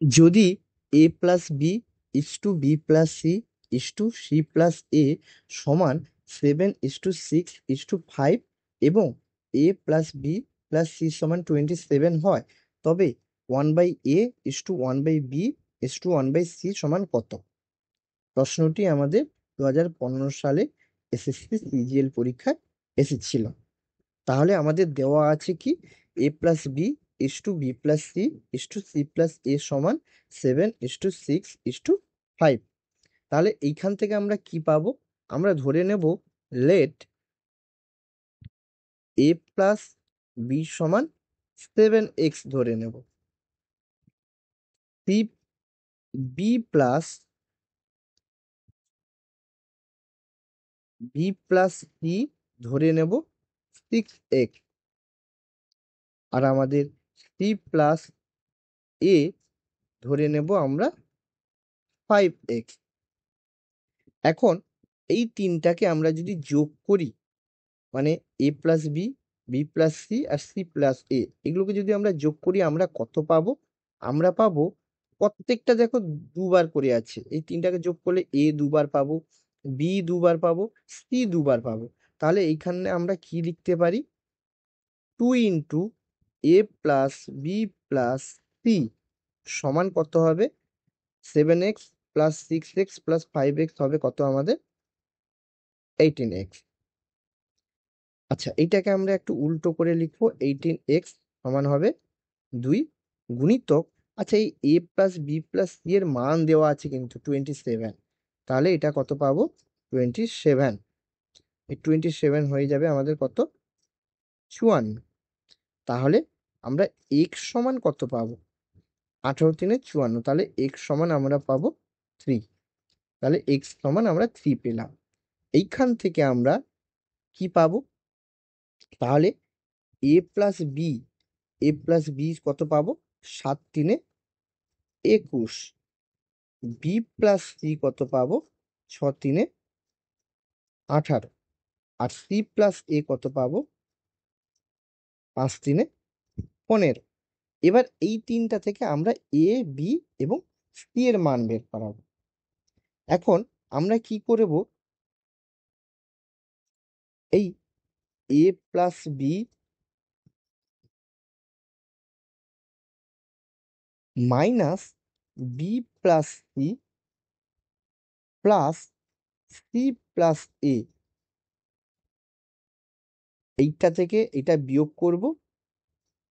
যদি a plus B is to B plus C is to C plus A সমান 7:6:5 এবং a plus B plus C সমান 27 হয়, তবে 1/a is to 1/b is to 1/c সমান কত? প্রশ্নটি আমাদের 2015 সালে এসএসসি সিজিএল পরীক্ষায় এসেছিল। তাহলে আমাদের দেওয়া আছে কি, A plus B is to B plus C is to C plus A সমান 7:6:5। তাহলে এইখান থেকে আমরা কি পাবো? আমরা ধরে নেব লেট এ প্লাস বি সমান 7x ধরে নেব, সি বি প্লাস সি ধরে নেব 6x, আর আমাদের সি প্লাস এ ধরে নেব আমরা 5x। এখন এই তিনটাকে আমরা যদি যোগ করি, মানে A plus B, B plus C আর সি প্লাস এ, এগুলোকে যদি আমরা যোগ করি আমরা কত পাবো? আমরা পাবো, প্রত্যেকটা দেখো দুবার করে আছে, এই তিনটাকে যোগ করলে এ দুবার পাবো, বি দুবার পাবো, সি দুবার পাবো। তাহলে এইখানে আমরা কি লিখতে পারি? 2 ইন্টু এ প্লাস বি প্লাস সি সমান কত হবে? 7x plus 6x plus 5x হবে কত আমাদের? 18x। আচ্ছা, এইটাকে আমরা একটু উল্টো করে লিখবো, 18x সমান হবে 2 গুণিতক, আচ্ছা এই a plus B plus c এর মান দেওয়া আছে কিন্তু 27, তাহলে এটা কত পাবো? 27। এই 27 হয়ে যাবে আমাদের কত? 54। তাহলে আমরা x সমান কত পাবো? 18×3 = 54, তাহলে x সমান আমরা পাবো 3। তাহলে x সমান আমরা 3 পেলাম। এইখান থেকে আমরা কি পাবো? তাহলে এ প্লাস বি কত পাবো? 7×3 = 21। বি প্লাস সি কত পাবো? 6×3 = 18। আর সি প্লাস এ কত পাবো? 5×3 = 15। এবার এই তিনটা থেকে আমরা এ, বি এবং সি এর মান বের করাবো। এখন আমরা কি করব? এই A plus B minus B plus C plus C plus A, এইটা থেকে এটা বিয়োগ করব,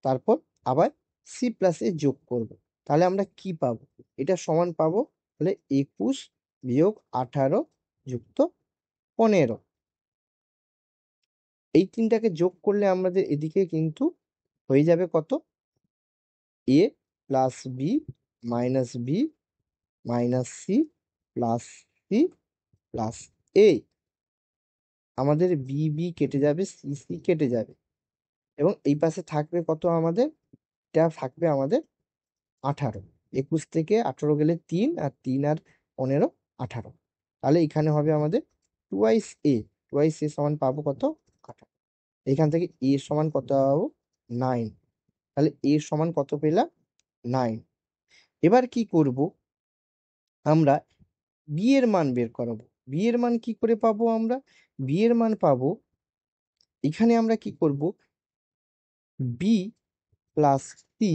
তারপর আবার সি প্লাস এ যোগ করব। তাহলে আমরা কি পাবো? এটা সমান পাবো তাহলে 21 বিয়োগ 18 যুক্ত 15। এই তিনটাকে যোগ করলে আমাদের এদিকে কিন্তু হয়ে যাবে কত? A plus B minus B minus C plus C plus A. আমাদের বি বি কেটে যাবে, সি সি কেটে যাবে, এবং এই পাশে থাকবে কত আমাদের? এটা থাকবে আমাদের 18। 21 থেকে 18 গেলে 3, আর 3 আর 15 18। তাহলে এখানে হবে আমাদের টুয়াইস এ সমান পাবো কত? 18। এখান থেকে এ সমান কত পাবো? 9। তাহলে এ সমান কত পেলাম? 9। এবার কি করব? আমরা বি এর মান বের করাবো। বি এর মান কি করে পাবো আমরা? বি এর মান পাবো, এখানে আমরা কি করব? বি প্লাস সি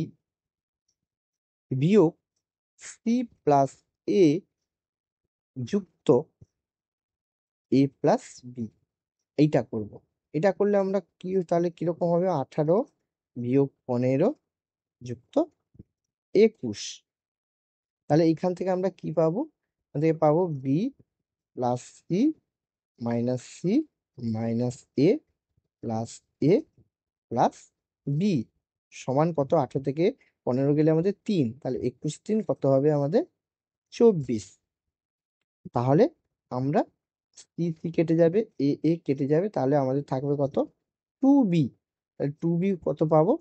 বিয়োগ সি প্লাস এ যুক্ত এ প্লাস বি, এইটা করব। এটা করলে আমরা কি, তাহলে কিরকম হবে? 18 বিয়োগ 15 যুক্ত 21। তাহলে এইখান থেকে আমরা কি পাবো? এখান থেকে পাবো বি প্লাস সি মাইনাস এ প্লাস এ প্লাস বি সমান কত? 18 থেকে 15 গেলে আমাদের 3, তাহলে 21×3 কত হবে আমাদের? 24। তাহলে আমরা সি সি কেটে যাবে, এ এ কেটে যাবে, তাহলে আমাদের থাকবে কত? 2b। তাহলে 2b কত পাবো?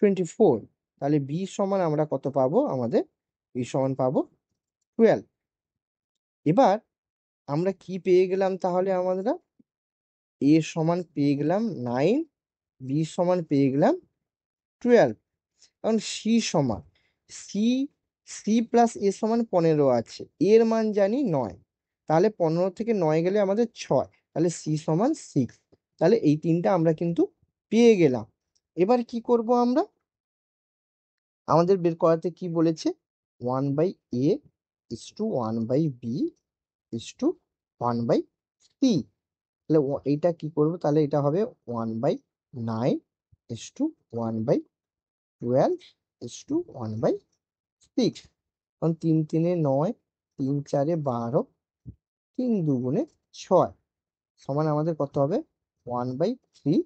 24। তাহলে বি সমান আমরা কত পাবো? আমাদের বি সমান পাবো 12। এবার আমরা কি পেয়ে গেলাম? তাহলে আমরা এ সমান পেয়ে গেলাম 9, বি সমান পেয়ে গেলাম 12। কারণ সি সি প্লাস এ সমান 15 আছে, এর মান জানি 9, তাহলে 15 থেকে 9 গেলে আমাদের 6, তাহলে সি সমান 6। তাহলে এই তিনটা আমরা কিন্তু পেয়ে গেলাম। এবার কি করব আমরা, আমাদের বের করাতে কি বলেছে, 1/a is to 1/b is to 1/c। তাহলে এইটা কি করব, তাহলে এটা হবে 1/9 ইস টু 1/12 ইস টু 1/6। কারণ 3 3 9, 3 4 12, 3 2 6 সমান আমাদের কত হবে, 1/3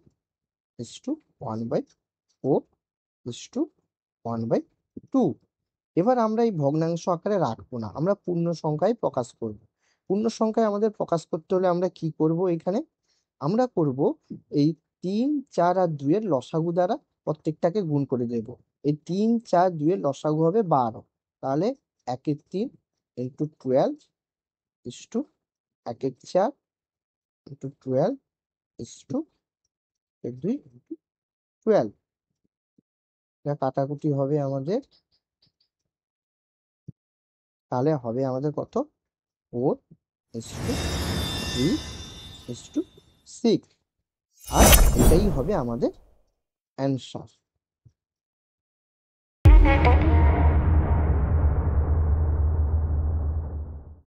ইস টু 1/4 ইস টু 1/2। এবার আমরা এই ভগ্নাংশ আকারে রাখবো না, আমরা পূর্ণ সংখ্যায় প্রকাশ করব। পূর্ণ সংখ্যায় আমাদের প্রকাশ করতে হলে আমরা কি করব, এখানে আমরা করব এই 3 4 আর 2 এর লসাগু দ্বারা প্রত্যেকটাকে গুণ করে দেব। এই 3 4 2 এর লসাগু হবে 12, তাহলে 1 এর 3 ইন্টু 12 ইস টু 1 এর 4 ইন্টু 12 ইস টু 2 ইন্টু 12। এটা কাটাকুটি হবে আমাদের, তাহলে হবে আমাদের কত, 4 ইস টু 3 ইস টু 6। আর এটাই হবে আমাদের অ্যান্সার।